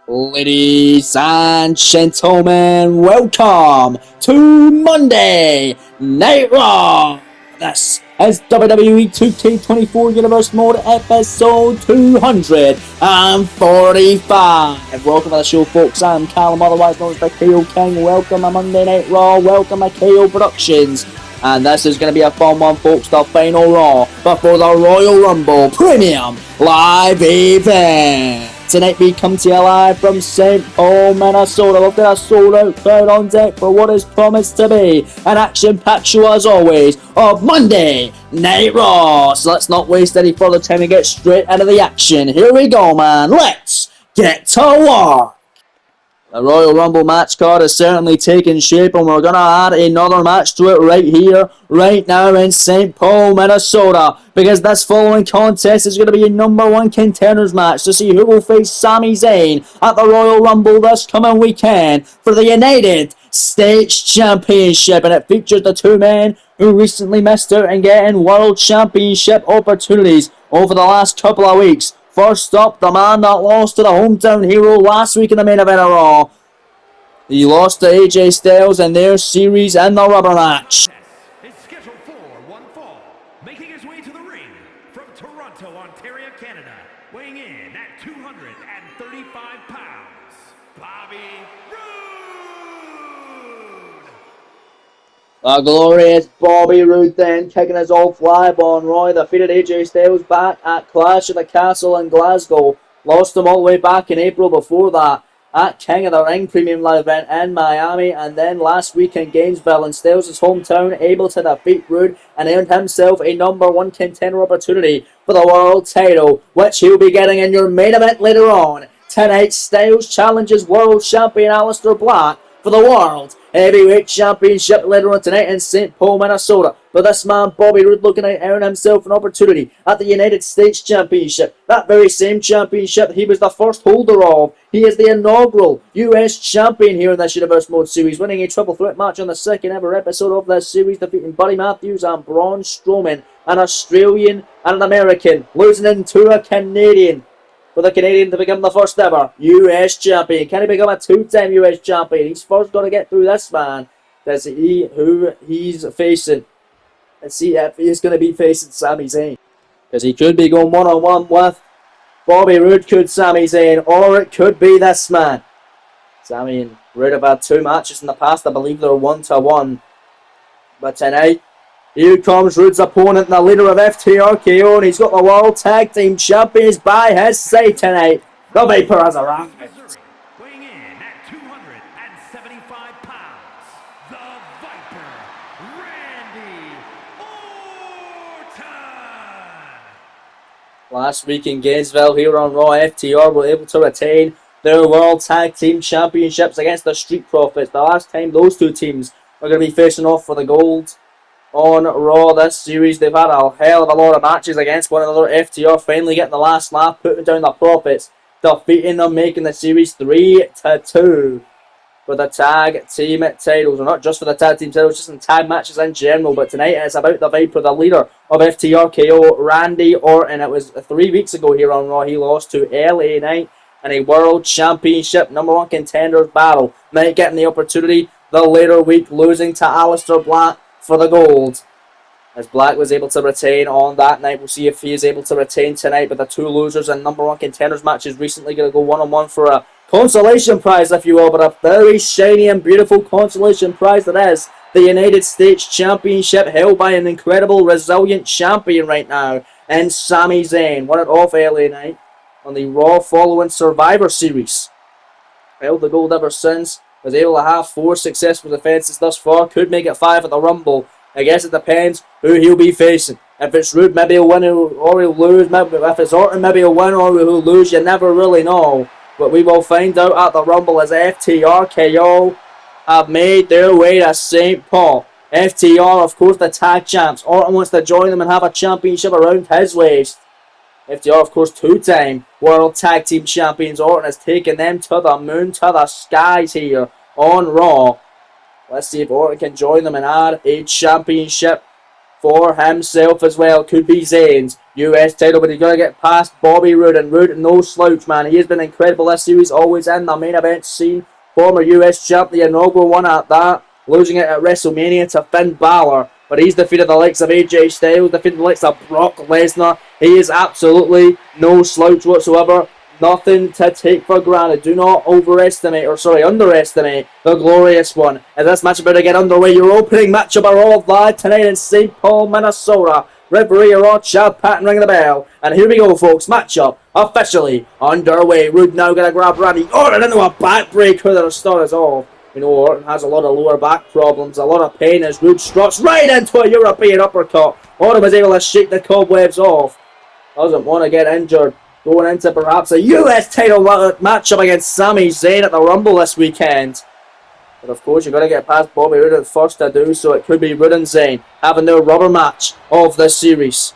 Ladies and gentlemen, welcome to Monday Night Raw. This is WWE 2K24 Universe Mode episode 245. Welcome to the show, folks. I'm Callum, otherwise known as the KO King. Welcome to Monday Night Raw. Welcome to KO Productions. And this is going to be a fun one, folks. The final Raw before the Royal Rumble Premium Live Event. Tonight we come to you live from St. Paul, Minnesota. We've got a sold-out crowd on deck for what is promised to be an action-packed show, as always, of Monday Night Raw. So let's not waste any further time and get straight into the action. Here we go, man. Let's get to work. The Royal Rumble match card is certainly taking shape, and we're going to add another match to it right here, right now in St. Paul, Minnesota, because this following contest is going to be a number one contenders match to see who will face Sami Zayn at the Royal Rumble this coming weekend for the United States Championship, and it features the two men who recently missed out on getting World Championship opportunities over the last couple of weeks. First up, the man that lost to the hometown hero last week in the main event of Raw. He lost to AJ Styles in their series and the rubber match. Is scheduled for one fall, making his way to the ring from Toronto, Ontario, Canada, weighing in at 235 pounds, Bobby Roode. The glorious Bobby Roode then kicking us off live on Raw. Defeated AJ Styles back at Clash of the Castle in Glasgow. Lost him all the way back in April before that at King of the Ring Premium Live event in Miami, and then last week in Gainesville in Styles' hometown, able to defeat Roode and earned himself a number one contender opportunity for the world title, which he'll be getting in your main event later on. Tonight, Styles challenges world champion Aleister Black for the World Heavyweight Championship later on tonight in St. Paul, Minnesota. But this man, Bobby Roode, looking to earn himself an opportunity at the United States Championship. That very same championship he was the first holder of. He is the inaugural US Champion here in this Universe Mode series, winning a triple threat match on the second ever episode of this series, defeating Buddy Matthews and Braun Strowman, an Australian and an American, losing into a Canadian, for the Canadian to become the first ever US Champion. Can he become a two-time US Champion? He's first got to get through this man. Let's see who he's facing. Let's see if he's going to be facing Sami Zayn, because he could be going one-on-one with Bobby Roode, could Sami Zayn, or it could be this man. Sami and Roode have had two matches in the past. I believe they're 1-1. But tonight, here comes Roode's opponent and the leader of FTRKO, and he's got the World Tag Team Champions by his side tonight. The Viper has arrived. Weighing in at 275 pounds, the Viper, Randy Orton. Last week in Gainesville here on Raw, FTR were able to retain their World Tag Team Championships against the Street Profits. The last time those two teams are going to be facing off for the gold on Raw this series. They've had a hell of a lot of matches against one another. FTR finally getting the last laugh, putting down the Profits, defeating them, making the series 3-2 for the tag team titles. Or not just for the tag team titles, just in tag matches in general. But tonight it's about the Viper, the leader of FTRKO, Randy Orton. It was 3 weeks ago here on Raw. He lost to LA Knight in a World Championship number one contenders battle. Knight getting the opportunity the later week, losing to Aleister Black for the gold, as Black was able to retain on that night. We'll see if he is able to retain tonight. But the two losers in number one contenders matches recently going to go one-on-one for a consolation prize, if you will, but a very shiny and beautiful consolation prize that is the United States Championship, held by an incredible, resilient champion right now in Sami Zayn. Won it off LA Knight on the Raw following Survivor Series. Held the gold ever since. Was able to have 4 successful defenses thus far. Could make it 5 at the Rumble. I guess it depends who he'll be facing. If it's Roode, maybe he'll win or he'll lose. Maybe if it's Orton, maybe he'll win or he'll lose. You never really know. But we will find out at the Rumble, as FTRKO have made their way to St. Paul. FTR, of course, the tag champs. Orton wants to join them and have a championship around his waist. FTR, of course, two-time World Tag Team Champions. Orton has taken them to the moon, to the skies here on Raw. Let's see if Orton can join them and add a championship for himself as well. Could be Zayn's US title, but he's got to get past Bobby Roode. And Roode, no slouch, man. He has been incredible this series, always in the main event scene. Former US champ, the inaugural one at that, losing it at WrestleMania to Finn Balor. But he's defeated the likes of AJ Styles, defeated the likes of Brock Lesnar. He is absolutely no slouch whatsoever. Nothing to take for granted. Do not underestimate the glorious one. As this match about to get underway, your opening matchup are all live tonight in St. Paul, Minnesota. Referee Chad Patton ringing the bell. And here we go, folks. Matchup officially underway. Roode now going to grab Randy Orton into a backbreaker that'll start us off. You know, Orton has a lot of lower back problems, a lot of pain as Roode struts right into a European uppercut. Orton was able to shake the cobwebs off. Doesn't want to get injured. Going into perhaps a US title matchup against Sami Zayn at the Rumble this weekend. But of course, you've got to get past Bobby Roode first to do so. It could be Roode and Zayn having their rubber match of the series.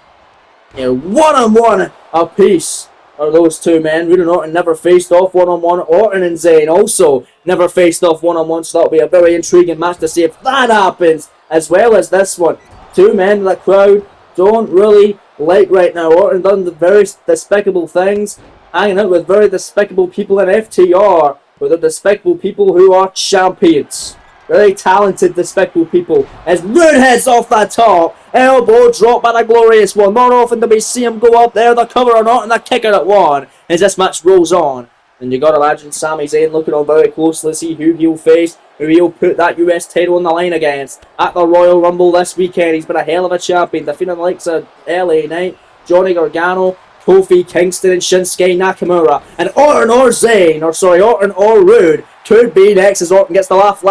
You know, one-on-one apiece are those two men. Roode and Orton never faced off one-on-one. Orton and Zayn also never faced off one-on-one. So that'll be a very intriguing match to see if that happens, as well as this one. Two men the crowd don't really like right now. Orton done the very despicable things, hanging out with very despicable people in FTR, with the despicable people who are champions. Very talented, despicable people. As Roode heads off the top, elbow drop by the glorious one. Not often do we see him go up there, the cover or not, and the kicker at one, as this match rolls on. And you got to imagine Sami Zayn looking on very closely to see who he'll face, who he'll put that US title on the line against. At the Royal Rumble this weekend, he's been a hell of a champion, defeating the likes of LA Knight, Johnny Gargano, Kofi Kingston, and Shinsuke Nakamura. And Orton or Roode could be next as Orton gets the last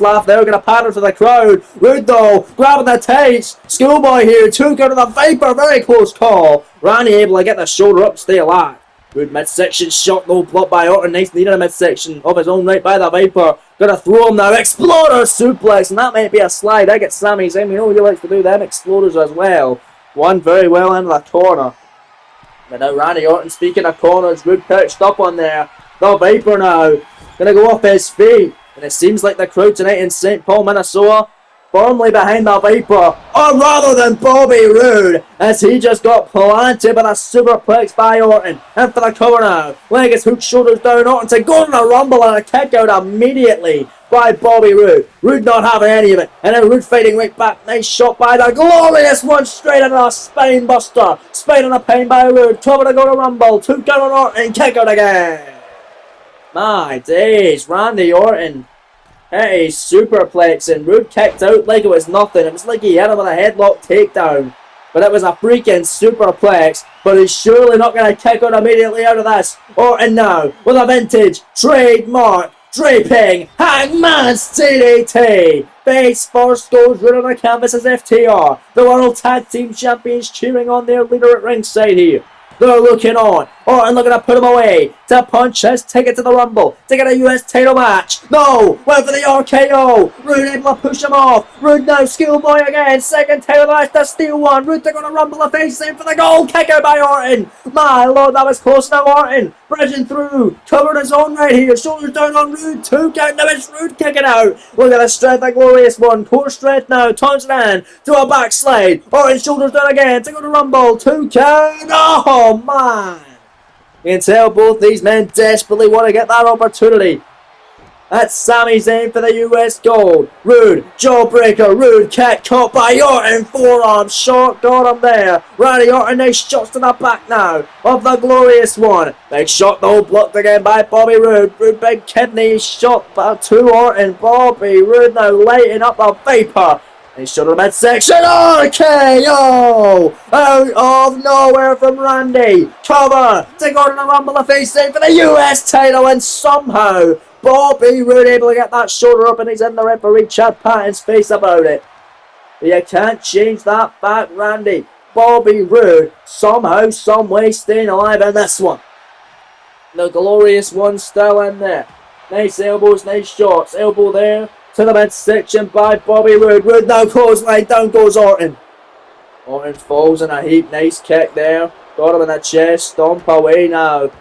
laugh there. Going to pattern for the crowd. Roode though, grabbing the tights. Schoolboy here, took out of the Viper, very close call. Randy able to get the shoulder up, stay alive. Roode midsection shot though, blocked by Orton. Nice needed a midsection of his own right by the Viper. Gonna throw him now. Exploder suplex, and that might be a slide. I get Sami Zayn. We know he likes to do them exploders as well. One very well into the corner. But now Randy Orton, speaking of corners, Roode perched up on there. The Viper now gonna go off his feet. And it seems like the crowd tonight in St. Paul, Minnesota, firmly behind the Viper, or rather than Bobby Roode, as he just got planted by a superplex by Orton. And for the cover now, leg is hooked, shoulders down, Orton to go to the Rumble and a kick out immediately by Bobby Roode. Roode not having any of it, and then Roode fighting right back. Nice shot by the glorious one, straight into a spine buster. Spine on a pain by Roode, cover to go to Rumble, 2 count on Orton, kick out again. My days, Randy Orton. Hey, superplex, and Roode kicked out like it was nothing. It was like he hit him with a headlock takedown. But it was a freaking superplex. But he's surely not going to kick out immediately out of this. Orton now with a vintage trademark draping Hangman's DDT. Face first goes right on the canvas as FTR, the World Tag Team Champions, cheering on their leader at ringside here. They're looking on. Orton looking to put him away. To punch his ticket to the Rumble. To get a US title match. No! Went for the RKO. Roode able to push him off. Roode now. Schoolboy again. Second title match to steal one. Roode they're going to Rumble the face in for the goal. Kick out by Orton. My lord, that was close now. Orton bridging through. Covering his own right here. Shoulders down on Roode. 2 count. Now it's Roode kicking out. Look at the strength, the glorious one. Core strength now. Turns it in to a backslide. Orton shoulders down again. To go to Rumble. 2 count. Oh man. You can tell both these men desperately want to get that opportunity. That's Sami Zayn for the US gold. Roode, jawbreaker, Roode kick caught by Orton, forearm shot, got him there. Randy Orton, nice shots to the back now of the glorious one. Big shot though, blocked again by Bobby Roode. Roode big kidney shot to Orton. Bobby Roode now lighting up the Viper. He shot him midsection. RKO out of nowhere from Randy. Cover to go to the Rumble to face in for the US title, and somehow Bobby Roode able to get that shoulder up, and he's in the referee Chad Patton's face about it. But you can't change that fact, Randy. Bobby Roode somehow, someway staying alive in this one. The glorious one still in there. Nice elbows, nice shots. Elbow there. To the midsection by Bobby Roode. Roode now clothesline, down goes Orton. Orton falls in a heap. Nice kick there. Got him in the chest. Stomp away now.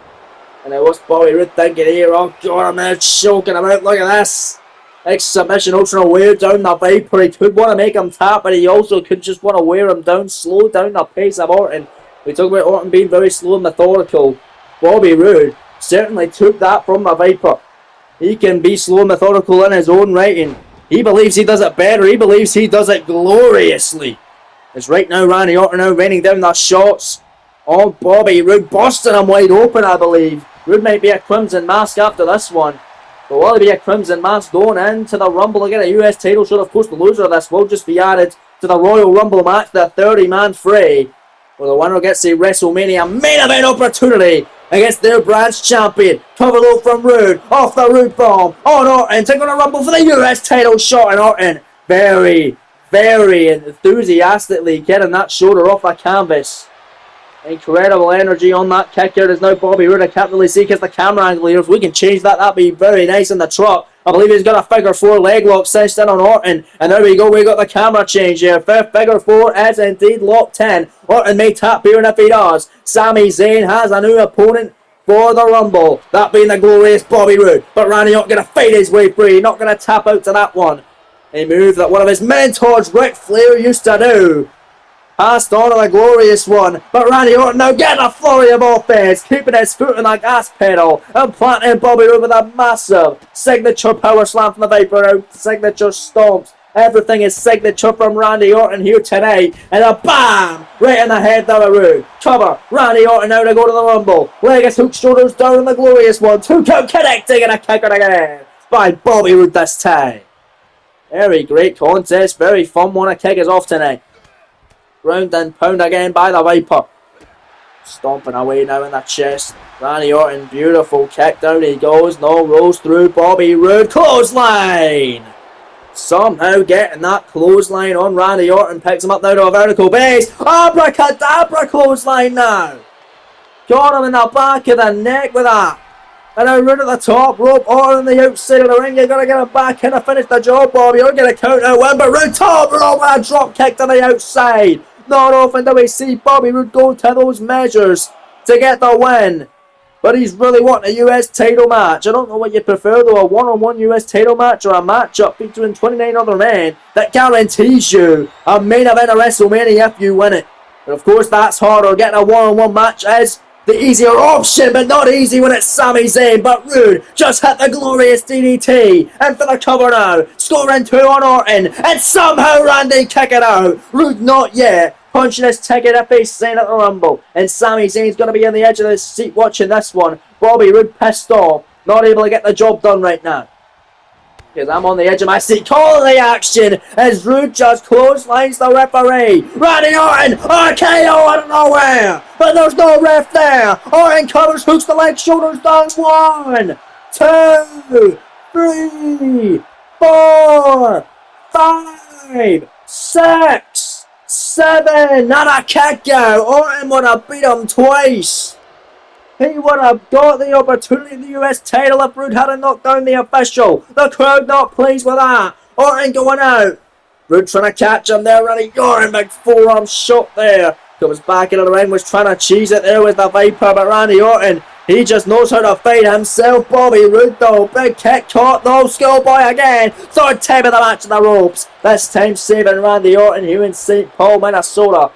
And what's Bobby Roode thinking here? Oh God, I'm now choking him out. Look at this. Next submission, trying to wear down the Viper. He could want to make him tap, but he also could just want to wear him down, slow down the pace of Orton. We talk about Orton being very slow and methodical. Bobby Roode certainly took that from the Viper. He can be slow and methodical in his own right, and he believes he does it better. He believes he does it gloriously. As right now, Randy Orton now raining down the shots on Bobby Roode, busting him wide open, I believe. Roode might be a Crimson Mask after this one. But will he be a Crimson Mask going into the Rumble again? A US title shot. Of course, the loser of this will just be added to the Royal Rumble match, the 30-man fray, where the winner gets a WrestleMania main event opportunity against their brand's champion. Cover low from Roode, off the Roode bomb on Orton, taking a Rumble for the US title shot, and Orton very, very enthusiastically getting that shoulder off the canvas. Incredible energy on that kick out. Is now Bobby Roode. I can't really see because the camera angle here. If we can change that, that'd be very nice in the truck. I believe he's got a figure 4 leg lock cinched in on Orton. And there we go. We got the camera change here. Figure 4 is indeed locked in. Orton may tap here, and if he does, Sami Zayn has a new opponent for the Rumble. That being the glorious Bobby Roode. But Randy not going to fight his way free. Not going to tap out to that one. A move that one of his mentors, Ric Flair, used to do. Passed on to the glorious one, but Randy Orton now getting a flurry of offense, keeping his foot on the gas pedal, and planting Bobby Roode with a massive signature power slam from the Viper out, signature stomps. Everything is signature from Randy Orton here tonight, and a BAM! Right in the head of the Roode. Cover, Randy Orton now to go to the Rumble. Leg is hooked, shoulders down on the glorious one. 2 count connecting, and a kicker again by Bobby Roode this time. Very great contest, very fun one. A kick is off tonight. Round and pound again by the Viper. Stomping away now in the chest. Randy Orton, beautiful kick. Down he goes. No, rolls through Bobby Roode. Clothesline! Somehow getting that clothesline on Randy Orton. Picks him up now to a vertical base. Abracadabra clothesline now. Got him in the back of the neck with that. And now Roode at the top rope, Orton on the outside of the ring. You're going to get him back in to finish the job, Bobby. You're going to count out win, but Roode top rope and a drop kick to the outside. Not often do we see Bobby Roode go to those measures to get the win. But he's really wanting a US title match. I don't know what you prefer though, a one-on-one US title match or a matchup between 29 other men that guarantees you a main event of WrestleMania if you win it. But of course that's harder. Getting a one-on-one match is the easier option, but not easy when it's Sami Zayn. But Roode just hit the glorious DDT. And for the cover now. Scoring 2 on Orton. And somehow Randy kick it out. Roode not yet. Punching his ticket if he's Zayn at the Rumble. And Sami Zayn's going to be on the edge of the seat watching this one. Bobby Roode pissed off. Not able to get the job done right now. Because I'm on the edge of my seat calling the action as Roode just clotheslines the referee. Randy Orton, RKO out of nowhere, but there's no ref there. Orton covers, hooks the leg, shoulders down. 1, 2, 3, 4, 5, 6, 7, and a kick out. Orton would have beat him twice. He would have got the opportunity of the US title if Roode hadn't knocked down the official. The crowd not pleased with that. Orton going out. Roode trying to catch him there. Randy Orton, big forearm shot there. Comes back into the ring, was trying to cheese it there with the Viper, but Randy Orton, he just knows how to fight himself. Bobby Roode though, big kick caught though. Schoolboy again. 3rd time of the match in the ropes. This time saving Randy Orton here in St. Paul, Minnesota.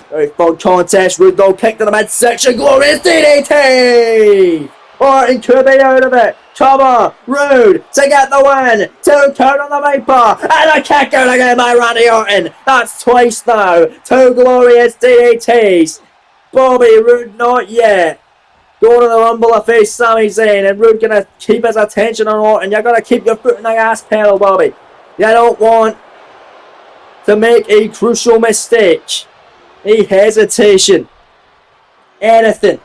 Very fun contest. Roode though kicked to the midsection. Glorious DDT! Orton could be out of it. Cover. Roode to get the win. 2 count on the Viper. And a kick out again by Randy Orton. That's twice now. 2 glorious DDTs. Bobby Roode not yet. Going to the Rumble to face Sami Zayn. And Roode going to keep his attention on Orton. You're going to keep your foot in the gas pedal, Bobby. You don't want to make a crucial mistake. A hesitation, anything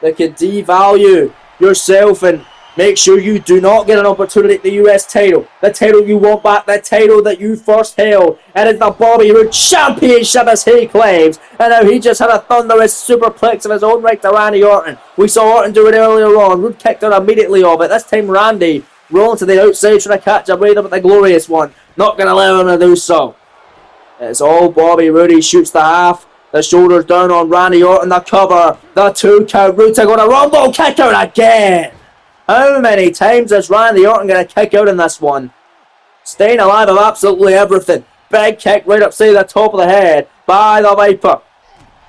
that could devalue yourself and make sure you do not get an opportunity at the US title. The title you want back, the title that you first held. And it's the Bobby Roode Championship as he claims. And now he just had a thunderous superplex of his own right to Randy Orton. We saw Orton do it earlier on. Roode kicked out immediately of it. This time Randy rolling to the outside trying to catch a breather with the glorious one. Not going to allow him to do so. It's all Bobby Roode. He shoots the half. The shoulders down on Randy Orton. The cover. The 2 count. Roode to go to Rumble. Kick out again. How many times is Randy Orton going to kick out in this one? Staying alive of absolutely everything. Big kick right upside the top of the head by the Viper.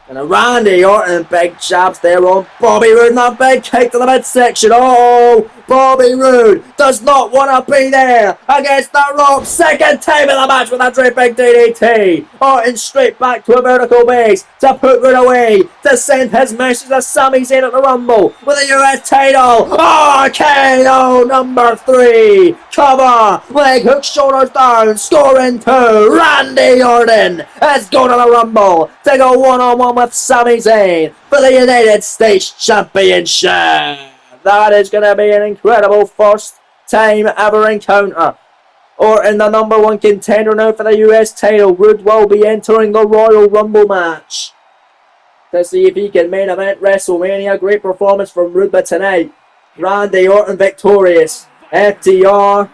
And a Randy Orton, big jabs there on Bobby Roode, and that big kick to the midsection. Oh, Bobby Roode does not want to be there against the rope. Second time in the match with a great big DDT. Orton straight back to a vertical base to put Roode away, to send his message to Sami Zayn at the Rumble with a US title. Oh, KO number 3. Cover, leg hook, shoulders down, scoring 2. Randy Orton is going to the Rumble to go one-on-one with Sami Zayn for the United States Championship. That is going to be an incredible first time ever encounter. Orton, the number 1 contender now for the US title. Roode will be entering the Royal Rumble match to see if he can main event WrestleMania. Great performance from Roode, but tonight, Randy Orton victorious. FTR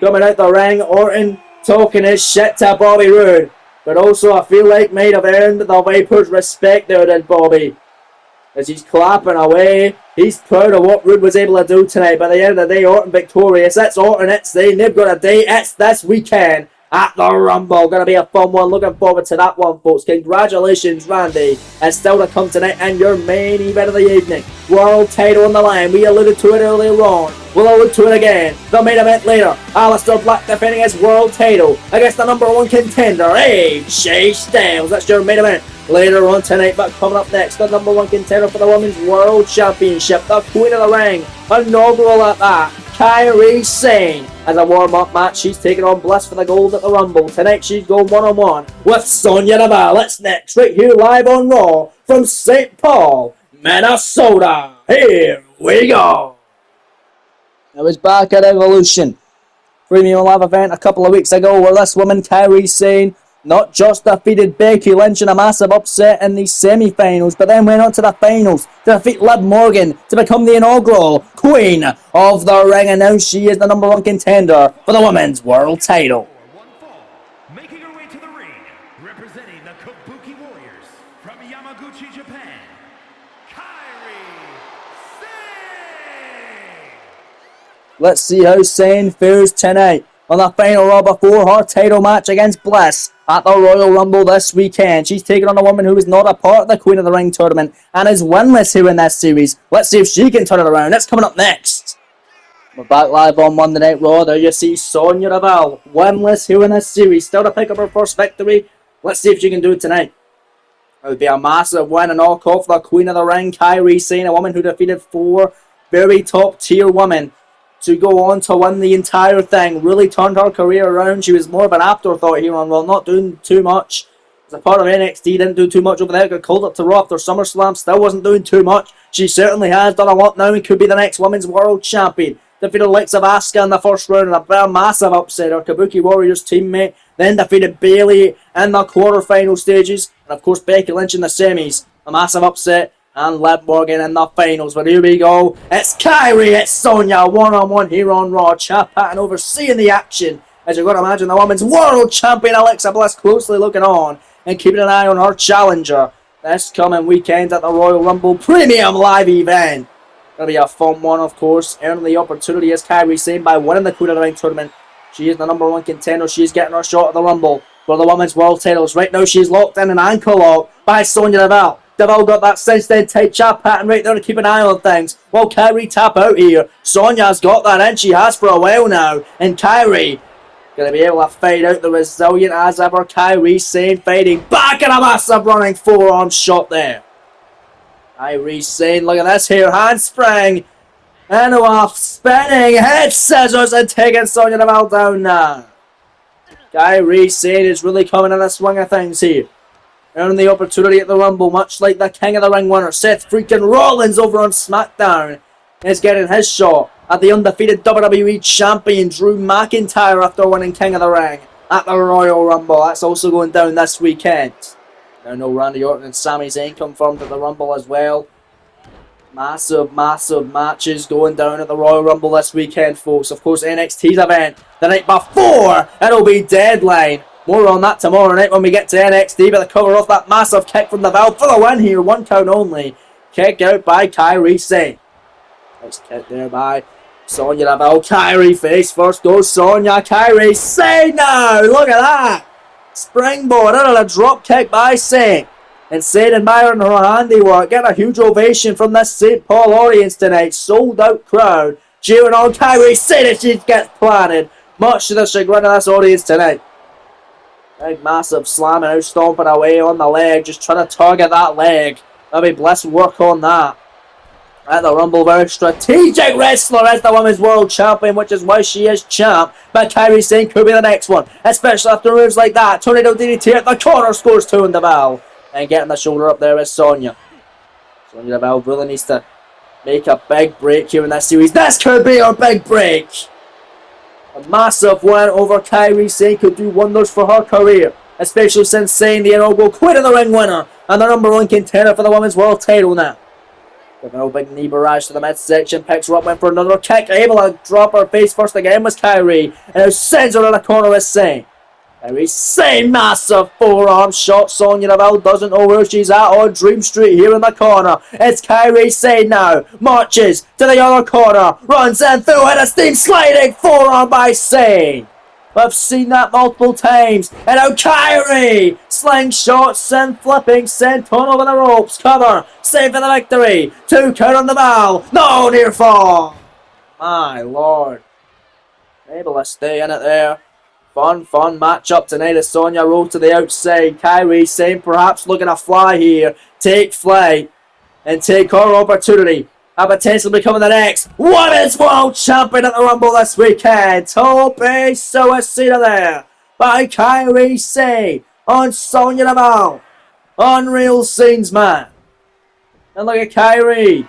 coming out the ring. Orton talking his shit to Bobby Roode, but also I feel like might have earned the Viper's respect there than Bobby, as he's clapping away. He's proud of what Roode was able to do tonight. By the end of the day, Orton victorious. It's Orton, it's Zayn. They've got a date. It's this weekend at the Rumble. Going to be a fun one. Looking forward to that one, folks. Congratulations, Randy. It's still to come tonight and your main event of the evening. World title on the line. We alluded to it earlier on. We'll allude to it again. The main event later. Aleister Black defending his world title against the number 1 contender, AJ Styles. That's your main event later on tonight. But coming up next, the number 1 contender for the Women's World Championship, the Queen of the Ring, inaugural at that, Kairi Sane. As a warm-up match, she's taking on Bliss for the gold at the Rumble. Tonight, she's going one-on-one with Sonya Deville. It's next, right here live on Raw from St. Paul, Minnesota. Here we go. I was back at Evolution Premium Live event a couple of weeks ago where this woman, Kairi Sane, not just defeated Becky Lynch in a massive upset in the semi-finals, but then went on to the finals to defeat Liv Morgan to become the inaugural Queen of the Ring, and now she is the number 1 contender for the Women's World title. Making her way to the ring, representing the Kabuki Warriors from Yamaguchi, Japan, Kairi Sane. Let's see how Sane fares tonight on the final Raw before her title match against Bliss at the Royal Rumble this weekend. She's taking on a woman who is not a part of the Queen of the Ring tournament and is winless here in this series. Let's see if she can turn it around. That's coming up next. We're back live on Monday Night Raw. There you see Sonya Deville, winless here in this series. Still to pick up her first victory. Let's see if she can do it tonight. It would be a massive win and all call for the Queen of the Ring, Kairi Sane, a woman who defeated 4 very top tier women to go on to win the entire thing. Really turned her career around. She was more of an afterthought here on Raw, not doing too much. As a part of NXT, didn't do too much over there. Got called up to Raw after SummerSlam, still wasn't doing too much. She certainly has done a lot now and could be the next Women's World Champion. Defeated the likes of Asuka in the first round in a massive upset. Her Kabuki Warriors teammate. Then defeated Bayley in the quarterfinal stages. And of course Becky Lynch in the semis. A massive upset. And Liv Morgan in the finals. But here we go. It's Kairi, it's Sonya, one-on-one here on Raw. Chap Patton overseeing the action. As you're going to imagine, the Women's World Champion Alexa Bliss closely looking on and keeping an eye on her challenger. This coming weekend at the Royal Rumble Premium Live event. Going to be a fun one, of course. Earning the opportunity as Kairi Sane by winning the Queen of the Ring tournament. She is the number 1 contender. She's getting her shot at the Rumble for the Women's World titles. Right now, she's locked in an ankle lock by Sonya Deville. Deville got that cinched tight chap pattern right there to keep an eye on things. Well, Kairi tap out here. Sonya's got that in. She has for a while now. And Kairi going to be able to fight out the resilient as ever. Kairi Sane fighting back in a massive running forearm shot there. Kairi Sane, look at this here. Handspring. And off spinning head scissors and taking Sonya Deville down now. Kairi Sane is really coming in the swing of things here. Earning the opportunity at the Rumble, much like the King of the Ring winner, Seth freaking Rollins over on SmackDown, is getting his shot at the undefeated WWE Champion Drew McIntyre after winning King of the Ring at the Royal Rumble. That's also going down this weekend. Now, no Randy Orton and Sami Zayn confirmed at the Rumble as well. Massive, massive matches going down at the Royal Rumble this weekend, folks. Of course, NXT's event the night before, it'll be Deadline. More on that tomorrow night when we get to NXT, but the cover off that massive kick from the Valve for the win here. 1 count only. Kick out by Kairi Sane. Nice kick there by Sonya Deville. Kairi face first goes Sonya. Kairi Sane now. Look at that. Springboard out of a drop kick by Sane. And Sane admiring her handiwork. Getting a huge ovation from this St. Paul audience tonight. Sold out crowd. Cheering on Kairi Sane as she gets planted. Much to the chagrin of this audience tonight. Big massive slamming out, stomping away on the leg. Just trying to target that leg. Maybe Bliss work on that. At the Rumble, very strategic wrestler as the Women's World Champion, which is why she is champ. But Kairi Sane could be the next one, especially after moves like that. Tornado DDT at the corner scores 2 in the bell. And getting the shoulder up there is Sonya. Sonya Deville really needs to make a big break here in this series. This could be her big break. A massive win over Kairi Sane could do wonders for her career, especially since Sane, the inaugural Queen of the Ring winner and the #1 contender for the Women's World title now. With big knee barrage to the midsection, picks her up, went for another kick, able to drop her face first again was Kairi, and now sends her to the corner with Sane. Kairi Sane, massive forearm shot. Sonya Deville doesn't know where she's at on Dream Street here in the corner. It's Kairi Sane now, marches to the other corner, runs in through and a steam sliding forearm by Sane. We've seen that multiple times. And now Kairi! Slingshot, Sin flipping, sent on over the ropes. Cover, save for the victory. 2 count on the bell. No near fall. My lord. Able to stay in it there. Fun matchup tonight as Sonya Roode to the outside. Kairi Sane perhaps looking to fly here. Take flight. And take her opportunity. And potentially becoming the next Women's World Champion at the Rumble this weekend. Tope Suicida there by Kairi Sane on Sonya Deville. Unreal scenes, man. And look at Kairi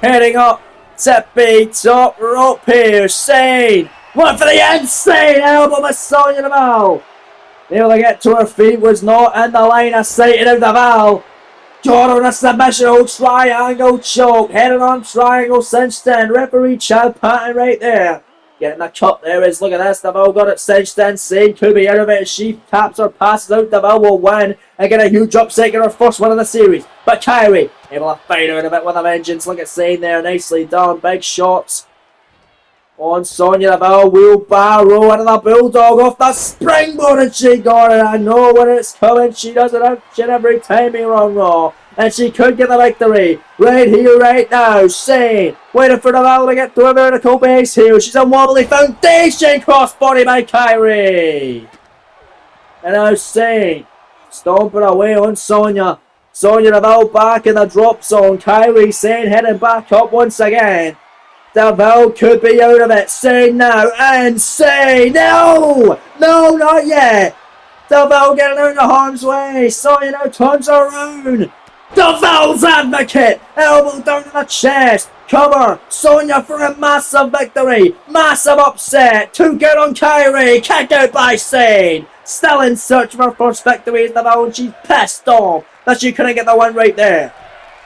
heading up. Tippy top rope here. Sane. One for the insane elbow by Sonya Deville. Able to get to her feet, was not in the line of sight of Deville. Got on a submission, old triangle choke, headed on triangle cinched in. Referee Chad Patton right there. Getting the cut there is, look at this, Deville got it cinched in. Sane could be out of it. She taps or passes out. Deville will win and get a huge upset, get her first win of the series. But Kairi able to fight out of it with a vengeance. Look at Sane there, nicely done. Big shots on Sonya Deville. Wheelbarrow into the bulldog off the springboard, and she got it. I know when it's coming. She does it each and every time here on Raw. And she could get the victory right here, right now. Sane waiting for Deville to get to a vertical base here. She's a wobbly foundation crossbody by Kairi. And now Sane stomping away on Sonya. Sonya Deville back in the drop zone. Kairi Sane heading back up once again. Deville could be out of it. Sane now, and Sane. No, not yet. Deville getting out of harm's way. Sonya now turns around. Deville's advocate. Elbow down to the chest. Cover. Sonya for a massive victory. Massive upset. 2 good on Kairi. Kick out by Sane. Still in search of her first victory as Deville, and she's pissed off that she couldn't get the one right there.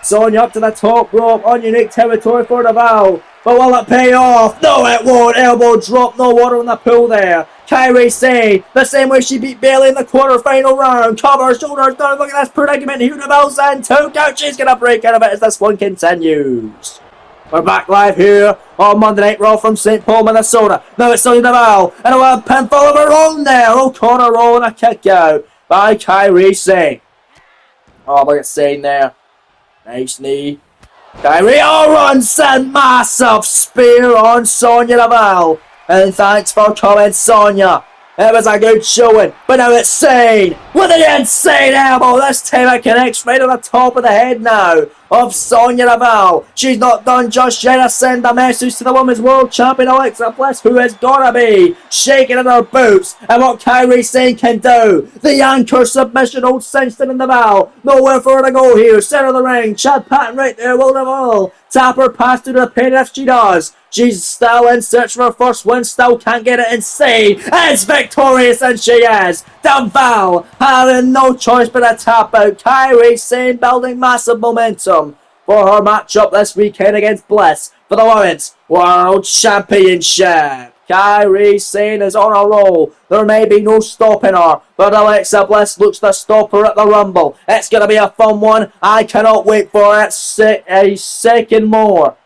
Sonya up to the top rope on unique territory for Deville. But will it pay off? No, it won't. Elbow drop, no water on the pool there. Kairi Sane, the same way she beat Bayley in the quarterfinal round. Cover, shoulders down. Look at this predicament. Here Deville's in. 2 count. She's going to break out of it as this one continues. We're back live here on Monday Night Raw from St. Paul, Minnesota. Now it's Sonya Deville. And a pinfall of her own there. O'Connor rolling a kick out by Kairi Sane. Oh, look at Sane there. Nice knee. Kairi runs and massive spear on Sonya Deville. And thanks for coming, Sonya. It was a good showing, but now it's Sane with an insane elbow. This time it connects right on the top of the head now of Sonya Deville. She's not done just yet. I send a message to the Women's World Champion Alexa Bliss, who is gonna be shaking in her boots at what Kairi Sane can do. The anchor submission, old Senston and Deville. Nowhere for her to go here. Center of the ring. Chad Patton right there. Will Deville tap her past to the pin if she does. She's still in search for her first win. Still can't get it. Insane. It's victorious, and she is. Deville having no choice but to tap out. Kairi Sane building massive momentum for her matchup this weekend against Bliss for the Women's World Championship. Kairi Sane is on a roll. There may be no stopping her, but Alexa Bliss looks to stop her at the Rumble. It's going to be a fun one. I cannot wait for it. A second more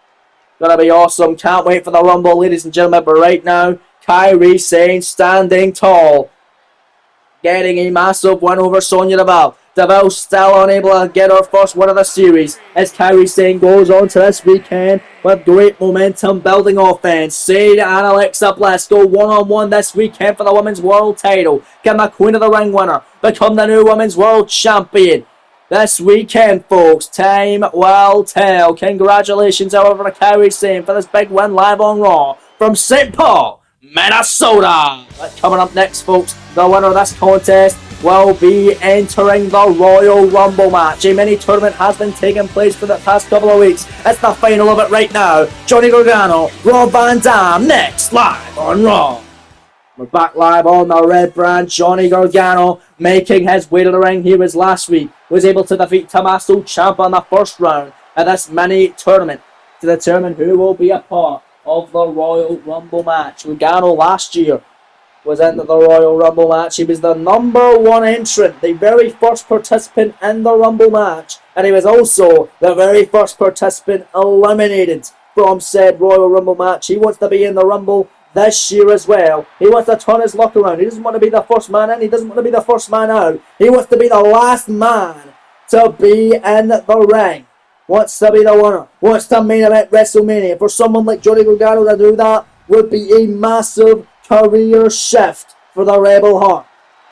Gonna be awesome. Can't wait for the Rumble, ladies and gentlemen. But right now, Kairi Sane standing tall, getting a massive win over Sonya Deville. Deville still unable to get her first win of the series as Kairi Sane goes on to this weekend with great momentum building offense. Sane and Alexa Bliss go one-on-one this weekend for the Women's World title. Can the Queen of the Ring winner become the new Women's World Champion this weekend, folks? Time will tell. Congratulations, however, to Kairi Sane for this big win live on Raw from St. Paul, Minnesota. Coming up next, folks, the winner of this contest will be entering the Royal Rumble match. A mini tournament has been taking place for the past couple of weeks. It's the final of it right now. Johnny Gargano, Rob Van Dam, next live on Raw. We're back live on the red brand. Johnny Gargano making his way to the ring. He was last week. Was able to defeat Tommaso Ciampa in the first round of this mini tournament to determine who will be a part of the Royal Rumble match. Gargano last year was in the Royal Rumble match. He was the number one entrant, the very first participant in the Rumble match, and he was also the very first participant eliminated from said Royal Rumble match. He wants to be in the Rumble this year as well. He wants to turn his luck around. He doesn't want to be the first man in. He doesn't want to be the first man out. He wants to be the last man to be in the ring. Wants to be the winner. Wants to main event WrestleMania. For someone like Johnny Gargano to do that would be a massive career shift for the Rebel Heart.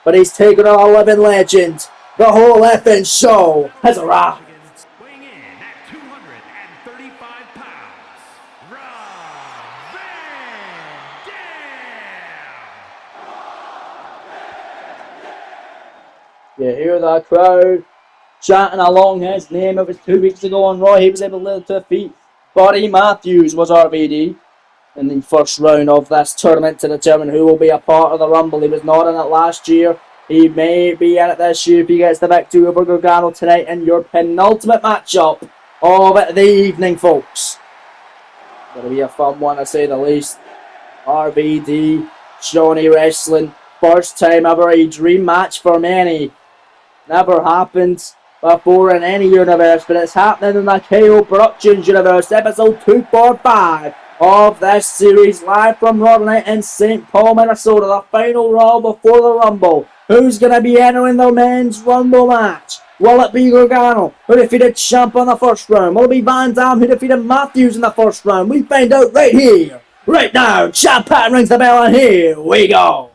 But he's taken on a living legend. The whole effing show has arrived. Weighing in at 235 pounds, Roode Van Dam. You hear the crowd chanting along his name. It was 2 weeks ago on Raw. He was able to defeat Buddy Matthews, was RVD, in the first round of this tournament to determine who will be a part of the Rumble. He was not in it last year. He may be in it this year if he gets the victory over Gargano tonight in your penultimate matchup of the evening, folks. Gonna be a fun one, to say the least. RVD, Johnny Wrestling, first time ever, a dream match for many. Never happened before in any universe, but it's happening in the KO Productions universe. Episode 245 of this series, live from Raw tonight in St. Paul, Minnesota. The final Raw before the Rumble. Who's going to be entering the men's Rumble match? Will it be Gargano, who defeated Ciampa in the first round? Will it be Van Dam, who defeated Matthews in the first round? We find out right here, right now. Ciampa rings the bell, and here we go.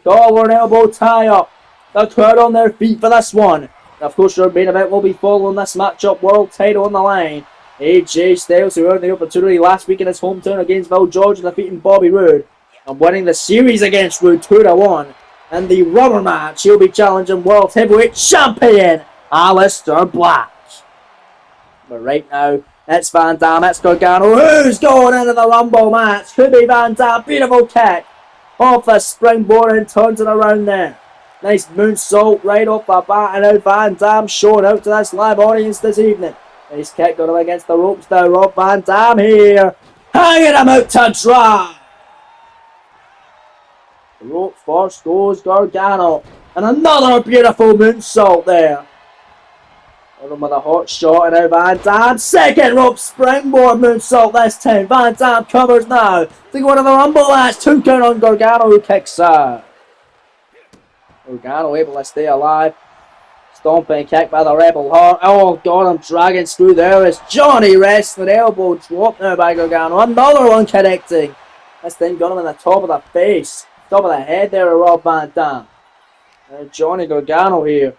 Collar and elbow tie up. The crowd on their feet for this one. And of course, your main event will be following this matchup. World title on the line. AJ Styles, who earned the opportunity last week in his hometown against Bill George, defeating Bobby Roode and winning the series against Roode 2-1. In the rubber match, he'll be challenging World Heavyweight Champion Aleister Black. But right now, it's Van Dam, it's Gargano. Who's going into the Rumble match? Could be Van Dam. Beautiful kick off the springboard and turns it around there. Nice moonsault right off the bat, and now Van Dam showing out to this live audience this evening. Nice kick going against the ropes now. Rob Van Dam here, hanging him out to dry. The rope first goes Gargano, and another beautiful moonsault there. With a hot shot, and now Van Dam, second rope springboard moonsault this time. Van Dam covers now to go into the Rumble match. 2 count on Gargano, who kicks out. Gargano able to stay alive. Stomping kick by the Rebel Heart. Oh, got him dragging through there. It's Johnny Wrestling. Elbow drop now by Gargano. Another one connecting. This thing got him in the top of the face. Top of the head there of Rob Van Dam. Johnny Gargano here.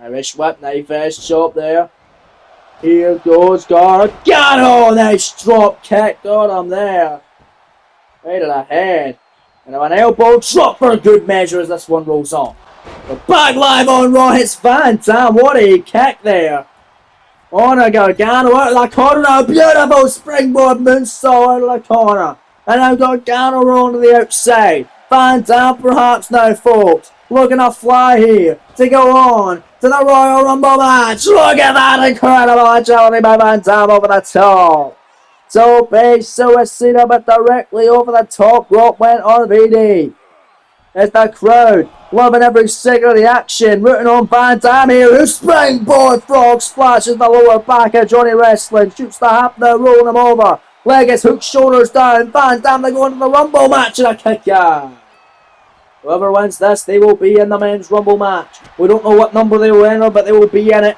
Irish whip, knife edge chop there. Here goes Gargano. Nice drop kick. Got him there. Right to the head. And an elbow drop for a good measure as this one rolls on. But back live on Raw, it's Van Dam. What a kick there. On a Gargano out of the corner. A beautiful springboard moonsault out of the corner. And now Gargano rolling to the outside. Van Dam perhaps now, folks. Looking to fly here to go on to the Royal Rumble match. Look at that incredible agility by Van Dam over the top. So big suicida, but directly over the top rope went RVD. As the crowd Loving every second of the action. Rooting on Van Dam here, who springboard frog splashes the lower back of Johnny Wrestling. Shoots the half now, rolling him over. Leg is hooked, shoulders down. Van Dam, they go into the Rumble match and a kick out. Whoever wins this, they will be in the men's Rumble match. We don't know what number they will enter, but they will be in it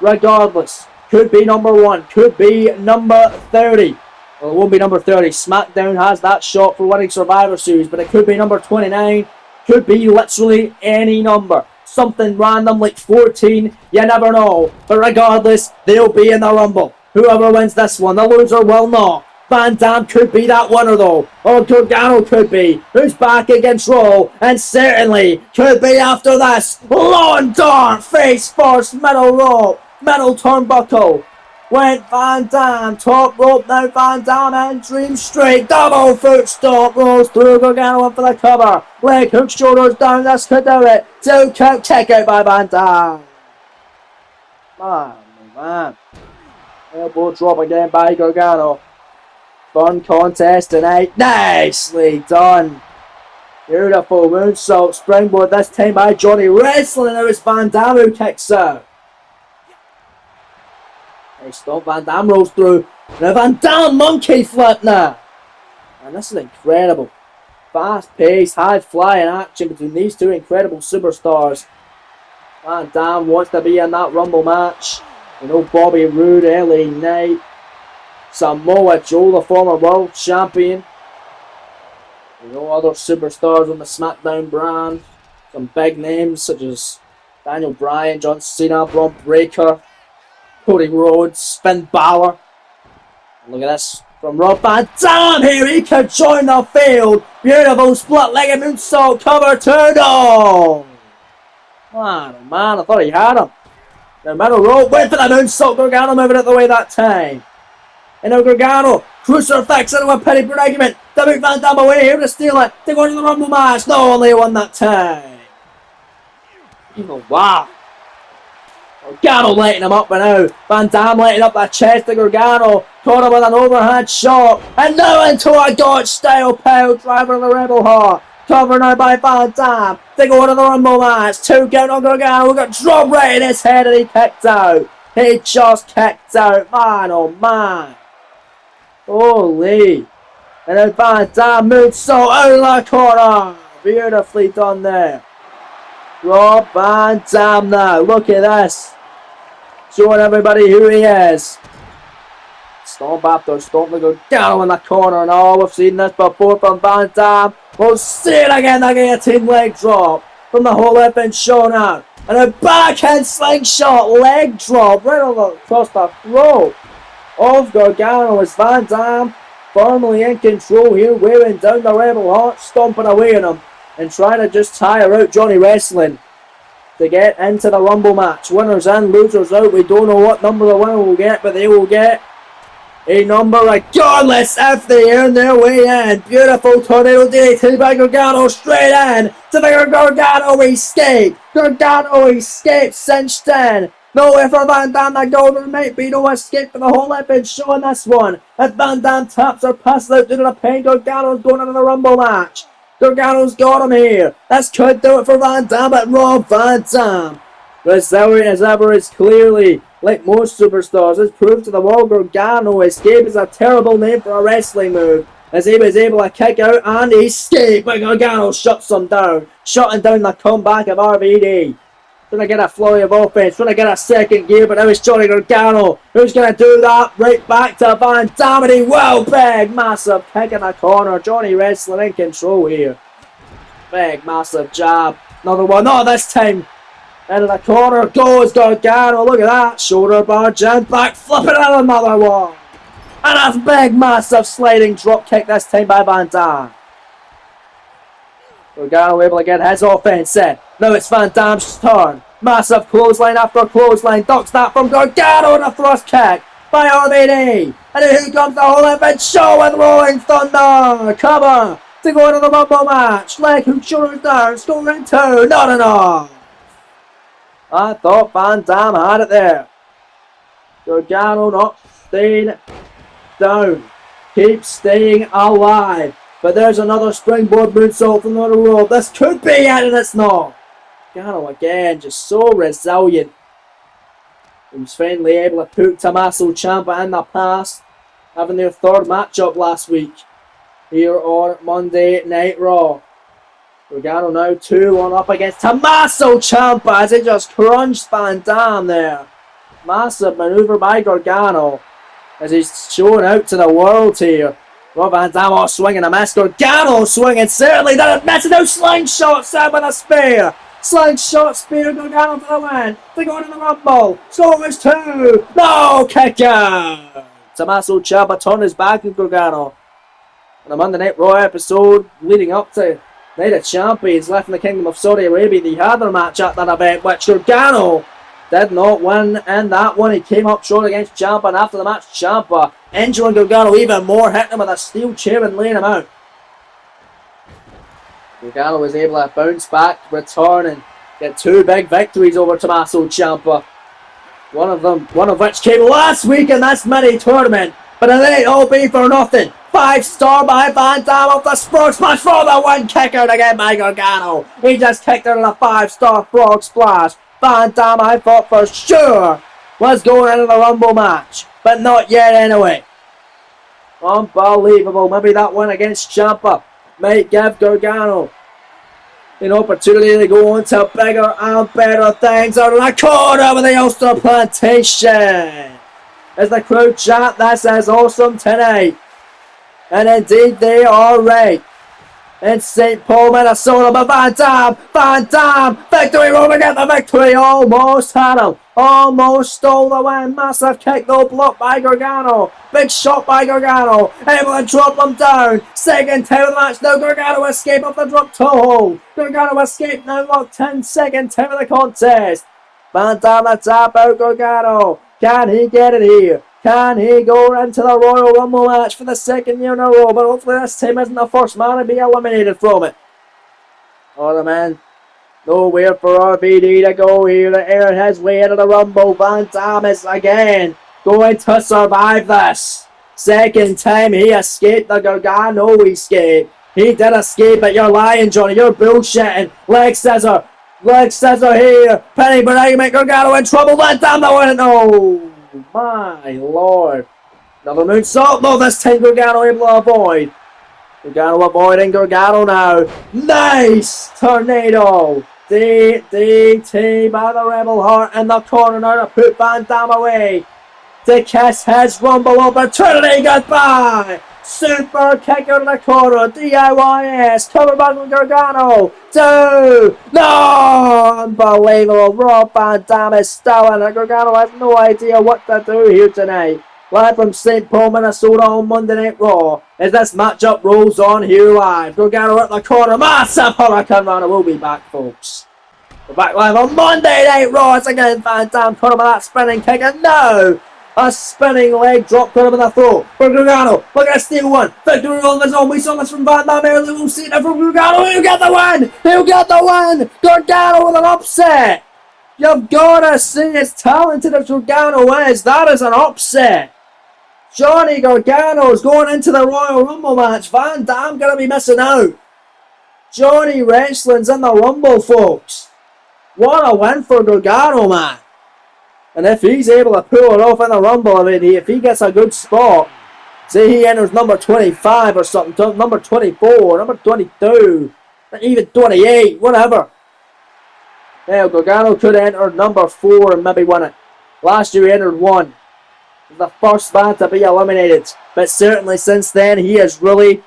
regardless. Could be number 1, could be number 30. Well, it won't be number 30. SmackDown has that shot for winning Survivor Series, but it could be number 29. Could be literally any number. Something random like 14. You never know. But regardless, they'll be in the Rumble. Whoever wins this one, the loser will not. Van Dam could be that winner though. Or Gargano could be. Who's back against Raw. And certainly could be after this. Lawn dart. Face first. Middle rope. Middle turnbuckle. Went Van Dam, top rope now Van Dam and Dream Street, double foot stomp, rolls through, Gargano in for the cover, leg hook, shoulders down, this could do it, 2 count, check out by Van Dam. Man. Elbow drop again by Gargano. Fun contest tonight, nicely done. Beautiful moonsault, springboard, this time by Johnny Wrestling, and now it's Van Dam who kicks out. Stop, Van Dam rolls through. Now Van Dam monkey flip now. And this is incredible. Fast paced, high flying action between these two incredible superstars. Van Dam wants to be in that Rumble match. You know, Bobby Roode, LA Knight, Samoa Joe, the former world champion. You know, other superstars on the SmackDown brand. Some big names such as Daniel Bryan, John Cena, Braun Breaker, Cody Rhodes, Finn Balor. Look at this from Rob Van Dam here. He could join the field. Beautiful split-legged moonsault cover turned on. Man, oh man, I thought he had him. The middle rope, went for the moonsault. Gargano moving it the way that time. And now Gargano, crucifix into a petty predicament. To move Van Dam away here to steal it. To go into the Rumble match. No, only one that time. Even wow. Gargano lighting him up now. Van Dam lighting up that chest of Gargano. Caught him with an overhand shot. And now into a Dodge style pile driver of the Rebel Heart. Covered now by Van Dam. They go into the Rumble match. 2 count on Gargano. We got drop right in his head and he kicked out. He just kicked out. Man, oh man. Holy. And then Van Dam moves so out of the corner. Beautifully done there. Rob Van Dam now. Look at this. Showing everybody who he is. Stomp after stomp. They go down in the corner. And oh, we've seen this before from Van Dam. We'll see it again. The guillotine leg drop from the whole effing show now. And a backhand slingshot leg drop right across the throat of Gargano as Van Dam firmly in control here, wearing down the Rebel Heart, stomping away on him and trying to just tire out Johnny Wrestling to get into the Rumble match. Winners in, losers out. We don't know what number the winner will get, but they will get a number regardless if they earn their way in. Beautiful tornado DDT by Gargano straight in to the Gargano escape. Gargano escape cinched in. Nowhere for Van Dam to go. There might be no escape for the whole epic show in this one. As Van Dam taps are passed out due to the pain, Gargano's going into the Rumble match. Gargano's got him here. This could do it for Van Dam, but Rob Van Dam, resilient as ever, is clearly, like most superstars, has proved to the world Gargano escape is a terrible name for a wrestling move, as he was able to kick out and escape, but Gargano shuts him down, shutting down the comeback of RVD. Trying to get a flurry of offense, trying to get a second gear, but now it's Johnny Gargano who's going to do that right back to Van Dam, and he will. Big, massive kick in the corner. Johnny Wrestling in control here. Big, massive jab. Another one, not this time. Into the corner goes Gargano. Look at that. Shoulder barge and back, flipping out another one. And that's big, massive sliding drop kick this time by Van Dam. Gargano able to get his offense set. Now it's Van Dam's turn. Massive clothesline after clothesline. Ducks that from Gargano and a thrust kick by RVD. And then here comes the whole event show with Rolling Thunder. Cover to go into the Rumble match. Leg hook, shoulders down. Scoring 2. Not enough. I thought Van Dam had it there. Gargano not staying down. Keeps staying alive. But there's another springboard moonsault from the Roode. This could be it, and it's not. Gargano again, just so resilient. He was finally able to put Tommaso Ciampa in the past, having their third matchup last week here on Monday Night Raw. Gargano now 2-1 up against Tommaso Ciampa as he just crunched Van Dam there. Massive maneuver by Gargano as he's showing out to the world here. Rob Van Dam swinging a miss. Gargano swinging, certainly doesn't miss. No slingshot set with a spear. Slingshot spear, Gargano to the win. They go into the Rumble. Score is 2. No, kick out. Tommaso Ciampa turned his back on Gargano. On a Monday Night Raw episode leading up to Night of Champions left in the Kingdom of Saudi Arabia, they had their match at that event, which Gargano did not win in that one. He came up short against Ciampa, and after the match, Ciampa injuring Gargano even more, hitting him with a steel chair and laying him out. Gargano was able to bounce back, return, and get 2 big victories over Tommaso Ciampa. One of which came last week in this mini tournament, but it ain't all be for nothing. 5-star by Van Dam off the frog splash for the win. Kick out again by Gargano. He just kicked out on a 5-star frog splash. Van Dam, I thought for sure, was going into the Rumble match, but not yet anyway. Unbelievable. Maybe that win against Ciampa might give Gargano an opportunity to go on to bigger and better things out of the corner with the Ulster Plantation. As the crowd chant, this is awesome tonight. And indeed they are right. In St. Paul, Minnesota, but Van Dam, victory roll to get the victory. Almost had him. Almost stole the win. Massive kick though, blocked by Gargano. Big shot by Gargano. Able to drop him down. Second time of the match now. Gargano escape off the drop toe hold. Gargano escape now locked in. Second time of the contest. Van Dam to tap out Gargano. Can he get it here? Can he go into the Royal Rumble match for the second year in a row? But hopefully this time isn't the first man to be eliminated from it. Oh, the man. Nowhere for RVD to go here to earn his way into the Rumble. Van Dam is again going to survive this. Second time he escaped the Gargano escape. He did escape, but you're lying, Johnny. You're bullshitting. Leg scissor. Leg scissor here. Penny predicament. Gargano in trouble. Van Dam the win. No. My lord. Another moonsault. No, this time Gargano able to avoid. Gargano avoiding Gargano now. Nice tornado. DDT by the Rebel Heart in the corner now to put Van Dam away. To kiss his Rumble opportunity goodbye. Super kick out of the corner. DIYS. Cover back with Gargano. 2. No! Unbelievable. Rob Van Dam is still in it. Gargano has no idea what to do here tonight. Live from St. Paul, Minnesota on Monday Night Raw. As this matchup rolls on here live. Gargano at the corner. Massive Hurricane Runner. We'll be back, folks. We're back live on Monday Night Raw. It's again Van Dam caught him with that spinning kick. And no! A spinning leg drop cut him in the throat for Gargano. Look at a steal one. Victory roll of his own. We saw this from Van Dam earlier. We'll see it from Gargano. He'll get the win. He'll get the win. Gargano with an upset. You've got to see as talented as Gargano is. That is an upset. Johnny Gargano is going into the Royal Rumble match. Van Dam going to be missing out. Johnny Wrestling's in the Rumble, folks. What a win for Gargano, man. And if he's able to pull it off in the Rumble, I mean, if he gets a good spot, say he enters number 25 or something, number 24, number 22, even 28, whatever. Yeah, Gargano could enter number 4 and maybe win it. Last year he entered 1. The first man to be eliminated. But certainly since then he has really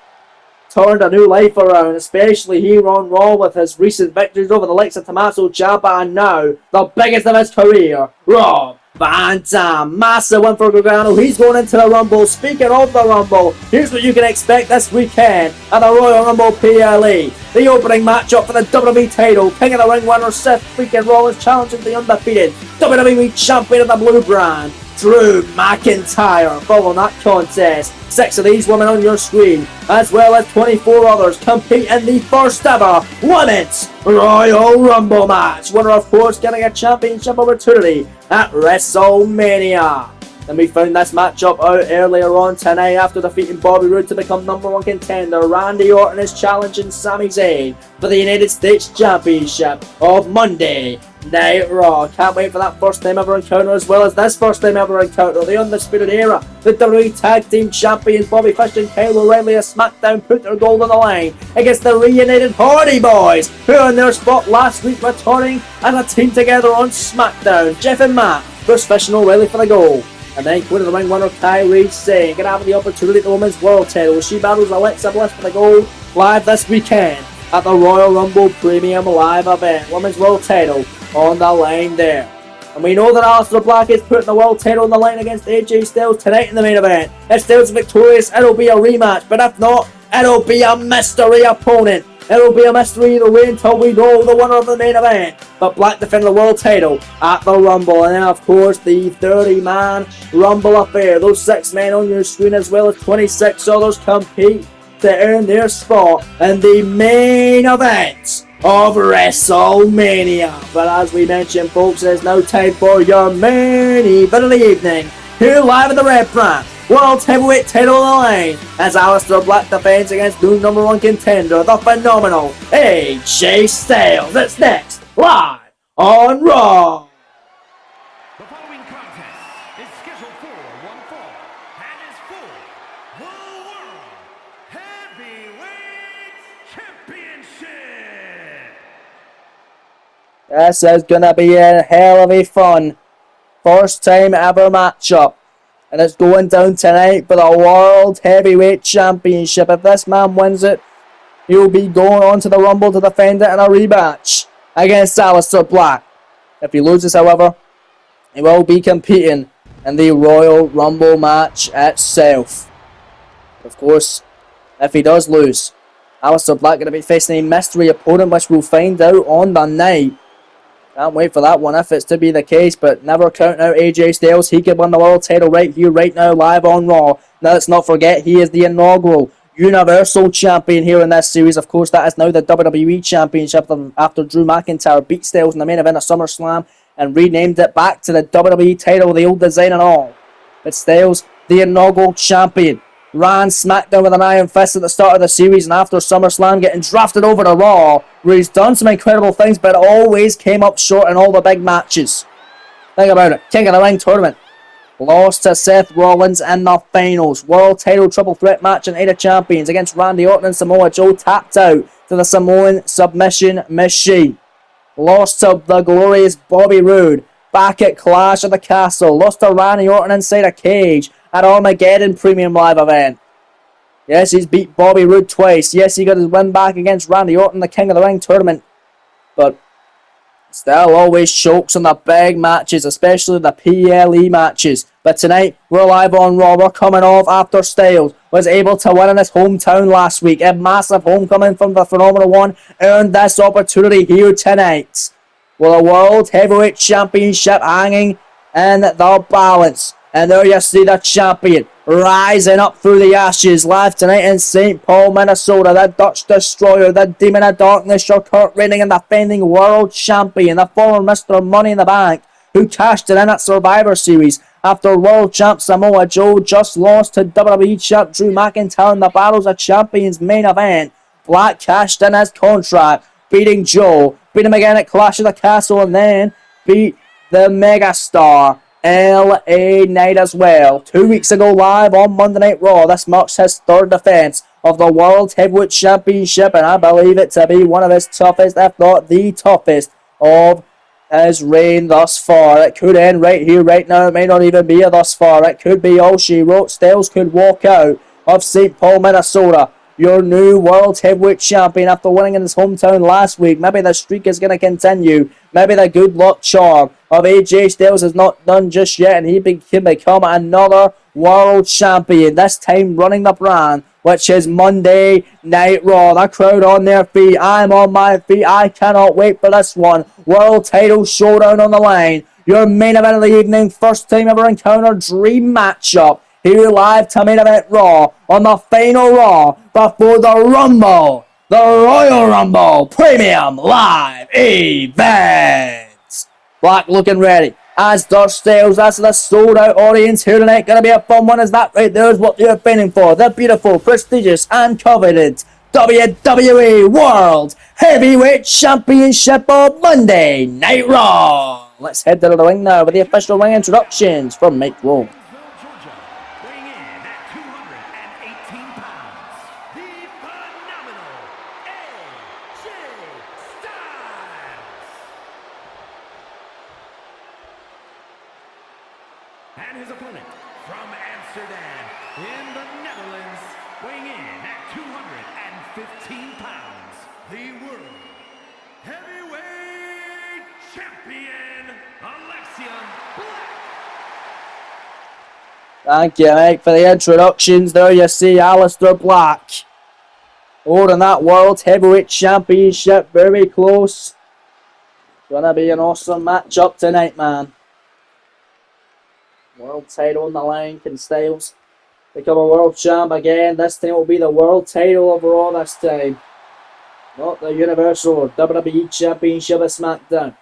turned a new life around, especially here on Raw with his recent victories over the likes of Tommaso Ciampa and now the biggest of his career, Rob Van Dam. Massive win for Gargano. He's going into the Rumble. Speaking of the Rumble, here's what you can expect this weekend at the Royal Rumble PLE. The opening matchup for the WWE title. King of the Ring winner Seth freaking Rollins challenging the undefeated WWE champion of the blue brand, Drew McIntyre. Following that contest, 6 of these women on your screen, as well as 24 others, compete in the first ever Women's Royal Rumble match. Winner, of course, getting a championship opportunity at WrestleMania. And we found this matchup out earlier on tonight after defeating Bobby Roode to become #1 contender. Randy Orton is challenging Sami Zayn for the United States Championship of Monday Night Raw. Can't wait for that first time ever encounter, as well as this first time ever encounter. The Undisputed Era, the WWE Tag Team Champions Bobby Fish and Kyle O'Reilly of SmackDown put their gold on the line against the reunited Hardy Boys, who in their spot last week returning as a team together on SmackDown. Jeff and Matt versus Fish and O'Reilly for the gold. And then Queen of the Ring winner Kairi Sane gonna have the opportunity at the Women's World title. She battles Alexa Bliss for the gold live this weekend at the Royal Rumble Premium Live event. Women's World title on the line there. And we know that Aleister Black is putting the world title on the line against AJ Styles tonight in the main event. If Styles is victorious, it'll be a rematch. But if not, it'll be a mystery opponent. It'll be a mystery either way until we know the winner of the main event. But Black defended the world title at the Rumble. And then, of course, the 30-man Rumble affair. Those 6 men on your screen, as well as 26 others, compete to earn their spot in the main event of WrestleMania. But as we mentioned, folks, it is now time for your main event of the evening. Here live at the Red Brand, World Heavyweight title on the line as Aleister Black defends against new #1 contender, the phenomenal AJ Styles. It's next, live on Raw. The following contest is scheduled for one fall and is for the World Heavyweight Championship. This is gonna be a hell of a fun first time ever matchup. And it's going down tonight for the World Heavyweight Championship. If this man wins it, he'll be going on to the Rumble to defend it in a rematch against Aleister Black. If he loses, however, he will be competing in the Royal Rumble match itself. Of course, if he does lose, Aleister Black going to be facing a mystery opponent, which we'll find out on the night. Can't wait for that one if it's to be the case, but never count out AJ Styles. He could win the world title right here, right now, live on Raw. Now let's not forget, he is the inaugural Universal Champion here in this series. Of course, that is now the WWE Championship after Drew McIntyre beat Styles in the main event of SummerSlam and renamed it back to the WWE title, the old design and all. But Styles, the inaugural champion, ran SmackDown with an iron fist at the start of the series, and after SummerSlam getting drafted over to Raw, where he's done some incredible things but always came up short in all the big matches. Think about it. King of the Ring tournament. Lost to Seth Rollins in the finals. World title triple threat match in 8 of Champions against Randy Orton and Samoa Joe, tapped out to the Samoan submission machine. Lost to the glorious Bobby Roode back at Clash of the Castle. Lost to Randy Orton inside a cage at Armageddon Premium Live event. Yes, he's beat Bobby Roode twice. Yes, he got his win back against Randy Orton, the King of the Ring tournament. But still always chokes on the big matches, especially the PLE matches. But tonight, we're live on Raw. We're coming off after Styles was able to win in his hometown last week. A massive homecoming from the Phenomenal One earned this opportunity here tonight. With a World Heavyweight Championship hanging in the balance. And there you see the champion rising up through the ashes live tonight in St. Paul, Minnesota. The Dutch Destroyer, the Demon of Darkness, your Kurt reigning and defending world champion, the former Mr. Money in the Bank, who cashed it in at Survivor Series after world champ Samoa Joe just lost to WWE champ Drew McIntyre in the Battles of Champions main event. Black cashed in his contract, beating Joe, beat him again at Clash of the Castle, and then beat the megastar LA Knight as well. 2 weeks ago live on Monday Night Raw, this marks his 3rd defense of the World Heavyweight Championship, and I believe it to be one of his toughest, if not the toughest, of his reign thus far. It could end right here, right now. It may not even be a thus far. It could be all she wrote. Styles could walk out of St. Paul, Minnesota, your new World Heavyweight Champion after winning in his hometown last week. Maybe the streak is going to continue. Maybe the good luck charm of AJ Styles is not done just yet, and he can become another World Champion, this time running the brand, which is Monday Night Raw. The crowd on their feet. I'm on my feet. I cannot wait for this one. World title showdown on the line. Your main event of the evening. First time ever encounter dream matchup. Here live to main event Raw on the final Raw before the Rumble. The Royal Rumble Premium Live Event. Black looking ready. as does Styles. That's the sold out audience here tonight. Gonna be a fun one. Is that right? There's what you're paying for. The beautiful, prestigious, and coveted WWE World Heavyweight Championship of Monday Night Raw. Let's head to the ring now with the official ring introductions from Mike Rowe. Georgia, weighing in at 218 pounds, the phenomenal AJ Styles. And his opponent from Amsterdam in the Netherlands, weighing in at 215 pounds, the World Heavyweight Champion, Alexian Black. Thank you, Mike, for the introductions. There you see Aleister Black holding that World Heavyweight Championship very close. Gonna be an awesome matchup tonight, man. World title on the line. Can Styles become a world champ again? This time it will be the world title overall this time. Not the Universal or WWE Championship of SmackDown,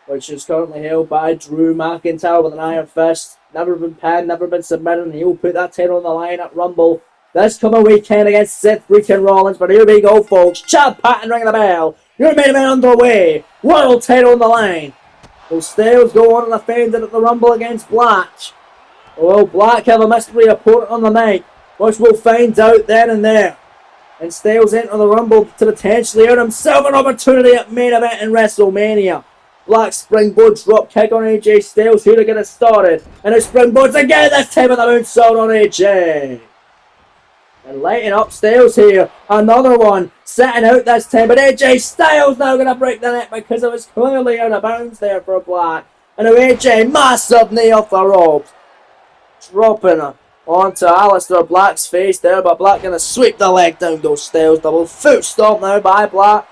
which is currently held by Drew McIntyre with an iron fist. Never been pinned, never been submitted, and he'll put that title on the line at Rumble this coming weekend against Seth freaking Rollins. But here we go, folks. Chad Patton ringing the bell. Your main event underway. World title on the line. Will Styles go on and defend it at the Rumble against Black? Or will Black have a mystery opponent on the night? Which we'll find out then and there. And Styles enter the Rumble to potentially earn himself an opportunity at main event in WrestleMania. Black springboard drop kick on AJ Styles here to get it started. And a springboards again, this time with a moonsault on AJ. And lighting up Styles here. Another one. Setting out this time. But AJ Styles now going to break the net because it was clearly out of bounds there for Black. And now AJ, massive knee off the ropes. Dropping onto Aleister Black's face there. But Black going to sweep the leg down those Styles. Double foot stomp now by Black.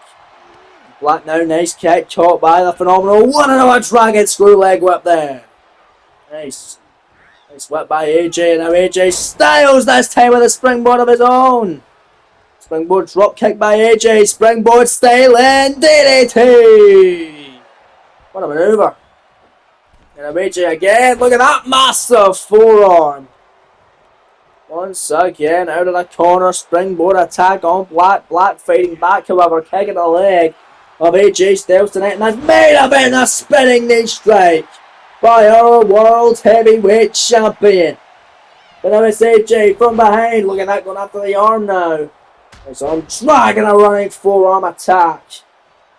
Black now, nice kick, caught by the phenomenal 1-0 dragon screw leg whip there. Nice. Nice whip by AJ, and now AJ Styles this time with a springboard of his own. Springboard drop kick by AJ, springboard style and DDT. What a maneuver. And now AJ again, look at that massive forearm. Once again, out of the corner, springboard attack on Black. Black fighting back, however, kicking the leg of AJ Styles tonight, and that's made up in a spinning knee strike by our World Heavyweight Champion. But now it's AJ from behind. Look at that going after the arm now. It's on dragging a running forearm attack.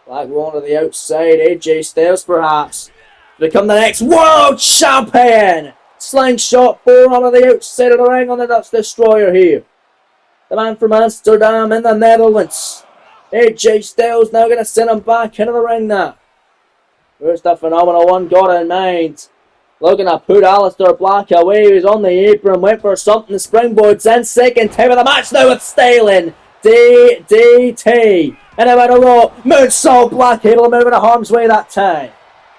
Black going to the outside. AJ Styles perhaps to become the next World Champion. Slingshot forearm on the outside of the ring on the Dutch Destroyer here. The man from Amsterdam in the Netherlands. AJ Styles now going to send him back into the ring now. Where's the phenomenal one got in mind? Looking to put Aleister Black away. He was on the apron, went for something. Springboards in second time of the match now with Styling. DDT. And about a rope. Moonsault Black able to move out of harm's way that time.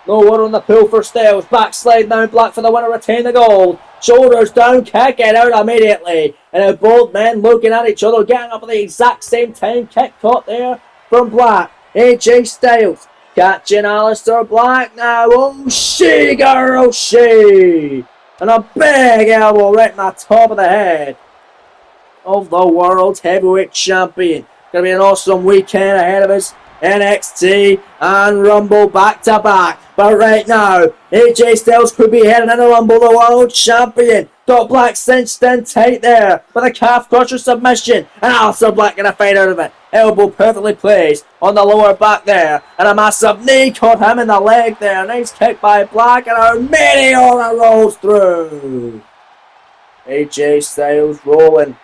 No water on the pool for Styles. Backslide now Black for the winner, retain the gold. Shoulders down, kick it out immediately. And now both men looking at each other, getting up at the exact same time. Kick caught there from Black. AJ Styles catching Aleister Black now. Oh, she, girl, she. And a big elbow right in the top of the head of the World Heavyweight Champion. Gonna be an awesome weekend ahead of us. NXT and Rumble back to back. But right now, AJ Styles could be heading into Rumble, the World Champion. Got Black cinched in tight there with a calf crusher submission. And Aleister Black gonna fight out of it. Elbow perfectly placed on the lower back there. And a massive knee caught him in the leg there. Nice kick by Black and a meteor rolls through. AJ Styles rolling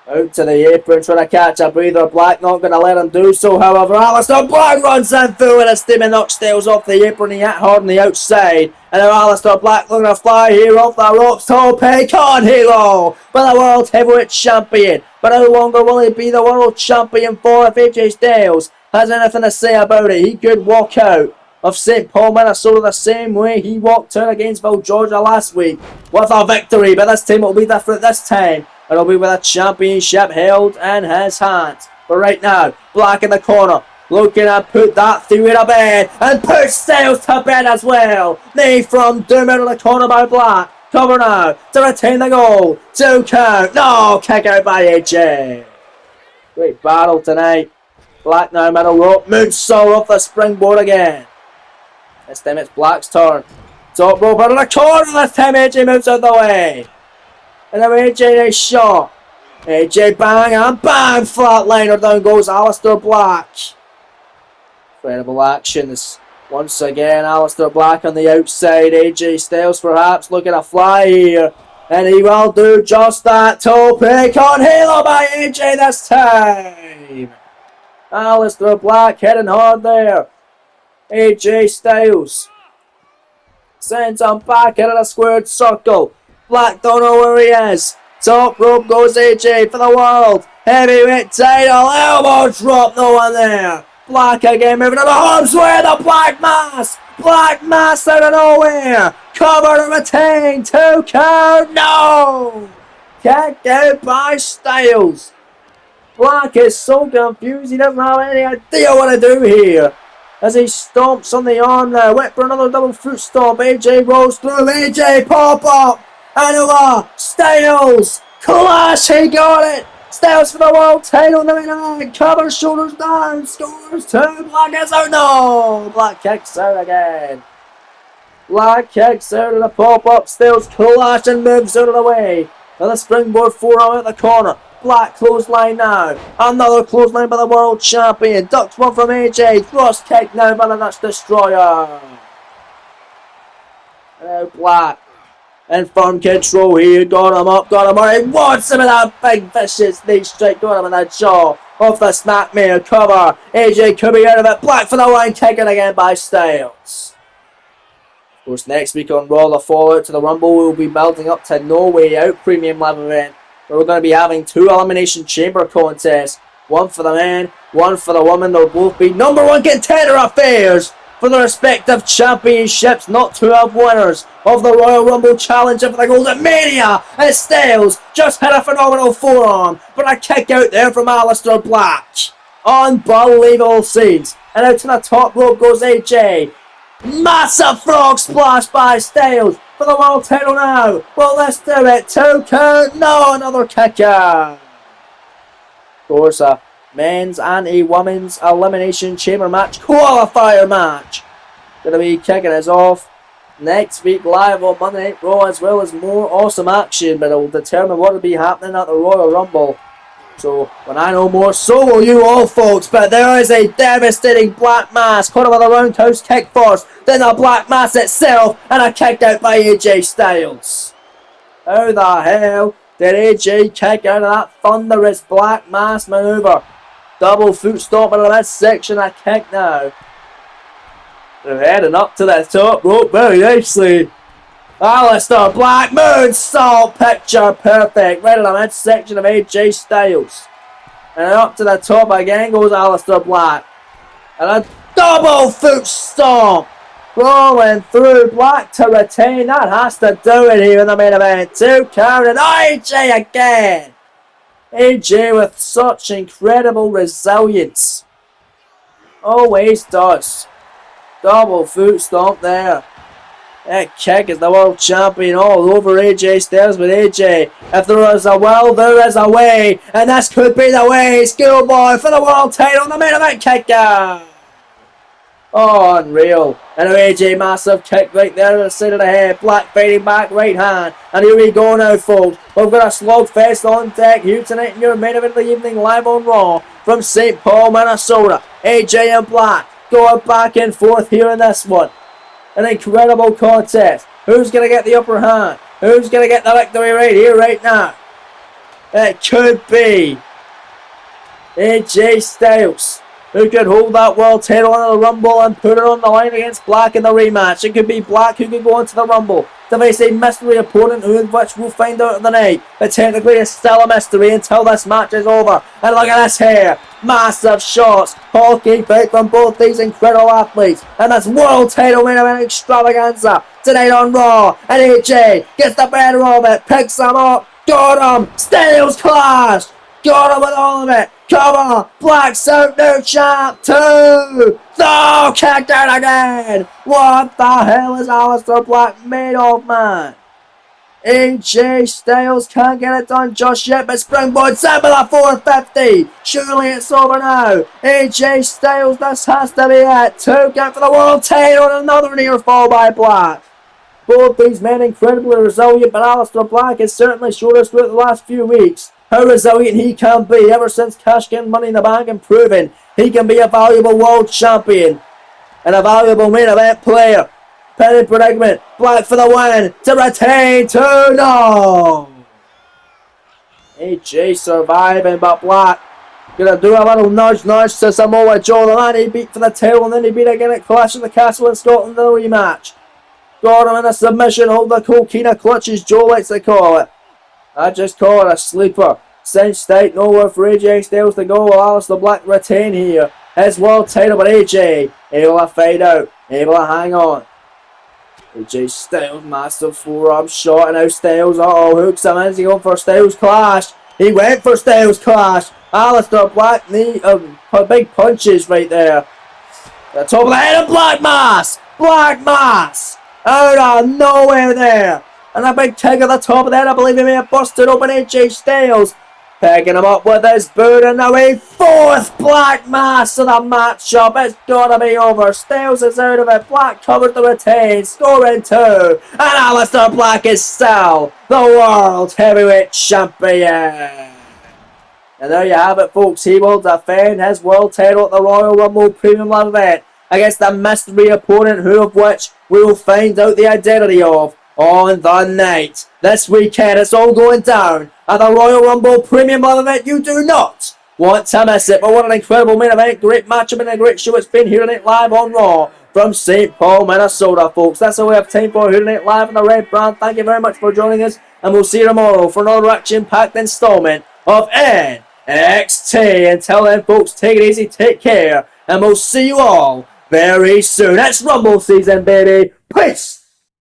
out to the apron, trying to catch a breather. Black not going to let him do so. However, Aleister Black runs in through with a steaming knock Styles off the apron. He hit hard on the outside. And now Aleister Black looking to fly here off the ropes. Tope con hero for the World Heavyweight Champion. But how longer will he be the World Champion for if AJ Styles has anything to say about it? He could walk out of St. Paul, Minnesota the same way he walked out against Georgia last week with a victory. But this time it will be different this time. It'll be with a championship held in his hands. But right now, Black in the corner. looking to put that theory to bed and put Styles to bed as well. Knee from doom out of the corner by Black. Cover now to retain the goal. 2 count. No, kick out by AJ. Great battle tonight. Black now middle rope. Moonsault off the springboard again. This time it's Black's turn. Top rope out of the corner. This time AJ moves out the way. And then AJ nice shot. AJ bang and bang. Flatliner down goes Aleister Black. Incredible action. This once again Aleister Black on the outside. AJ Styles perhaps looking to fly here. And he will do just that. Toe pick on Halo by AJ this time. Aleister Black heading hard there. AJ Styles sends him back into the squared circle. Black don't know where he is. Top rope goes AJ for the world heavyweight title. Elbow drop, no one there. Black again moving to the arms way. The Black Mass. Black Mass out of nowhere. Cover to retain. 2 count. No. Kicked out by Styles. Black is so confused. He doesn't have any idea what to do here. As he stomps on the arm now. Went for another double foot stomp. AJ rolls through. AJ pop up. And Styles. Clash. He got it. Styles for the world title in the main event. Cover, shoulders down. Scores 2. Black is out. No. Black kicks out again. Black kicks out of the pop-up. Styles clash and moves out of the way. With a springboard forearm at the corner. Black clothesline now. Another clothesline by the world champion. Ducks one from AJ. Thrust kick now by the Dutch Destroyer. Now Black in firm control here. Got him up. He wants him in that big vicious knee strike. Got him in that jaw. Off the snapmare cover. AJ could be out of it. Black for the line. Taken again by Styles. Of course, next week on Raw, the Fallout to the Rumble, we'll be building up to No Way Out Premium Live event, where we're going to be having 2 Elimination Chamber contests. One for the men, one for the women. They'll both be number 1 contender affairs for the respective championships, not to have winners of the Royal Rumble Challenge for the Golden Mania. And Styles just hit a phenomenal forearm, but a kick out there from Aleister Black. Unbelievable scenes. And out to the top rope goes AJ. Massive frog splash by Styles for the world title now. Well, let's do it. 2 count. No, another kicker. Of course, a men's and a women's elimination chamber match, qualifier match. Gonna be kicking us off next week live on Monday Night Raw, as well as more awesome action, but it will determine what will be happening at the Royal Rumble. So when I know more, so will you all, folks. But there is a devastating Black Mass, caught with a roundhouse kick first, then the Black Mass itself, and a kick out by AJ Styles. How the hell did AJ kick out of that thunderous Black Mass maneuver? Double foot stomp into that section, a kick now. They're heading up to the top rope very nicely. Aleister Black, moonsault, picture perfect, right in the midsection of AJ Styles. And up to the top again goes Aleister Black. And a double foot stomp. Rolling through. Black to retain. That has to do it here in the main event. 2 count and AJ again. AJ with such incredible resilience. Always does. Double foot stomp there. That kick is the world champion all over AJ Styles, but AJ, if there is a will, there is a way, and this could be the way. Schoolboy for the world title in the main event kicker. Oh, unreal. And an AJ massive kick right there to the side of the head. Black fighting back, right hand. And here we go now, folks. We've got a slugfest on deck here tonight in your main event of the evening live on Raw from St. Paul, Minnesota. AJ and Black going back and forth here in this one. An incredible contest. Who's going to get the upper hand? Who's going to get the victory right here, right now? It could be AJ Styles, who could hold that world title in the Rumble and put it on the line against Black in the rematch. It could be Black who could go into the Rumble to face a mystery opponent, which we'll find out in the night. But technically it's still a mystery until this match is over. And look at this here. Massive shots. Hulking fight from both these incredible athletes. And that's world title main event extravaganza tonight on Raw. And AJ gets the better of it. Picks him up. Got him. Styles clash. Got him with all of it. Come on. Black's out, new champ. 2. No, kicked out again. What the hell is Aleister Black made of, man? AJ Styles can't get it done just yet, but Springboard's in with a 450. Surely it's over now. AJ Styles, this has to be it. 2 get for the world title and another near fall by Black. Both these men incredibly resilient, but Aleister Black has certainly showed us throughout the last few weeks how resilient he can be ever since cashing in Money in the Bank and proving he can be a valuable world champion and a valuable main event player. Penny predicament, Black for the win to retain 2-0. AJ surviving, but Black gonna do a little nudge to Samoa Joe, the man he beat for the title and then he beat again at Clash of the Castle in Scotland in the rematch. Got him in a submission, hold the coquina clutches, Joe likes to call it. I just call it a sleeper. Cinch state, nowhere for AJ Styles to go, while Aleister Black retain here his world title, but AJ able to fade out, able to hang on. AJ Styles, massive forearm shot, and now Styles, hooks him in. Is he going for Styles Clash? He went for Styles Clash. Aleister Black, big punches right there. The top of the head of Black Mass! Black Mass! Out of nowhere there! And a big tag at the top of the head. I believe he may have busted open AJ Styles. Picking him up with his boot, and now a 4th Black Mass of the matchup. It's gotta be over. Styles is out of it. Black covers the retain, scoring 2. And Aleister Black is still the World Heavyweight Champion. And there you have it, folks. He will defend his world title at the Royal Rumble Premium Live event against a mystery opponent, who of which we will find out the identity of on the night. This weekend, it's all going down at the Royal Rumble Premium Live event. You do not want to miss it. But what an incredible main event. Great matchup and a great show it's been here tonight live on Raw from St. Paul, Minnesota, folks. That's all we have time for here tonight live on the Red Brand. Thank you very much for joining us, and we'll see you tomorrow for another action-packed installment of NXT. Until then, folks, take it easy, take care, and we'll see you all very soon. It's Rumble season, baby. Peace!